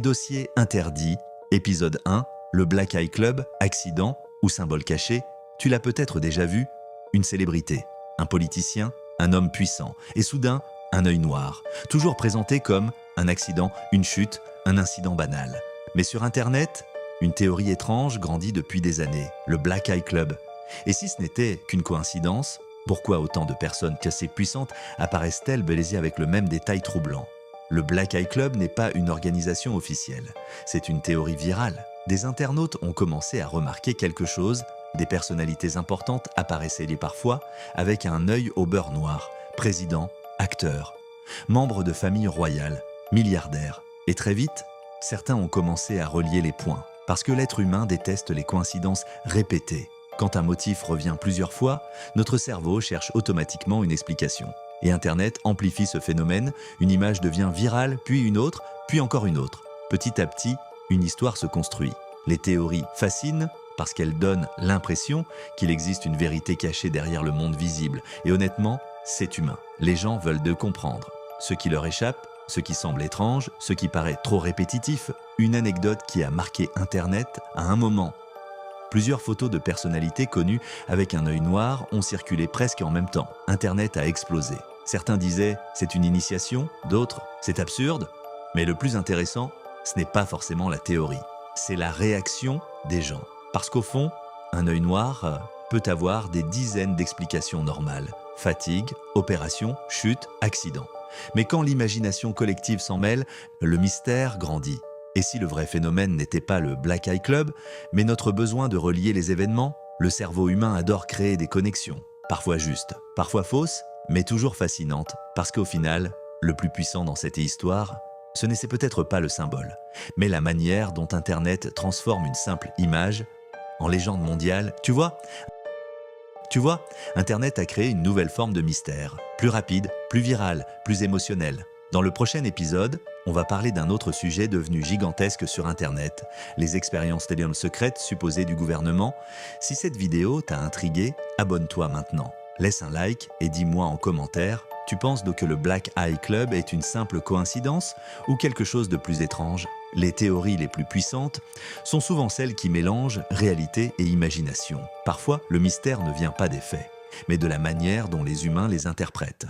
dossier interdit, épisode 1, le Black Eye Club, accident ou symbole caché, tu l'as peut-être déjà vu, une célébrité, un politicien, un homme puissant, et soudain, un œil noir, toujours présenté comme un accident, une chute, un incident banal. Mais sur Internet, une théorie étrange grandit depuis des années, le Black Eye Club. Et si ce n'était qu'une coïncidence, pourquoi autant de personnes assez puissantes apparaissent-elles balisées avec le même détail troublant? Le Black Eye Club n'est pas une organisation officielle, c'est une théorie virale. Des internautes ont commencé à remarquer quelque chose, des personnalités importantes apparaissaient parfois avec un œil au beurre noir, président, acteur, membres de familles royales, milliardaires. Et très vite, certains ont commencé à relier les points, parce que l'être humain déteste les coïncidences répétées. Quand un motif revient plusieurs fois, notre cerveau cherche automatiquement une explication. Et Internet amplifie ce phénomène, une image devient virale, puis une autre, puis encore une autre. Petit à petit, une histoire se construit. Les théories fascinent parce qu'elles donnent l'impression qu'il existe une vérité cachée derrière le monde visible. Et honnêtement, c'est humain. Les gens veulent de comprendre. Ce qui leur échappe, ce qui semble étrange, ce qui paraît trop répétitif, une anecdote qui a marqué Internet à un moment. Plusieurs photos de personnalités connues avec un œil noir ont circulé presque en même temps. Internet a explosé. Certains disaient « c'est une initiation », d'autres « c'est absurde ». Mais le plus intéressant, ce n'est pas forcément la théorie. C'est la réaction des gens. Parce qu'au fond, un œil noir peut avoir des dizaines d'explications normales. Fatigue, opération, chute, accident. Mais quand l'imagination collective s'en mêle, le mystère grandit. Et si le vrai phénomène n'était pas le Black Eye Club, mais notre besoin de relier les événements, le cerveau humain adore créer des connexions, parfois justes, parfois fausses, mais toujours fascinantes, parce qu'au final, le plus puissant dans cette histoire, ce n'est peut-être pas le symbole, mais la manière dont Internet transforme une simple image en légende mondiale. Tu vois, Internet a créé une nouvelle forme de mystère, plus rapide, plus virale, plus émotionnelle. Dans le prochain épisode, on va parler d'un autre sujet devenu gigantesque sur Internet, les expériences téléphone secrètes supposées du gouvernement. Si cette vidéo t'a intrigué, abonne-toi maintenant. Laisse un like et dis-moi en commentaire, tu penses donc que le Black Eye Club est une simple coïncidence ou quelque chose de plus étrange? Les théories les plus puissantes sont souvent celles qui mélangent réalité et imagination. Parfois, le mystère ne vient pas des faits, mais de la manière dont les humains les interprètent.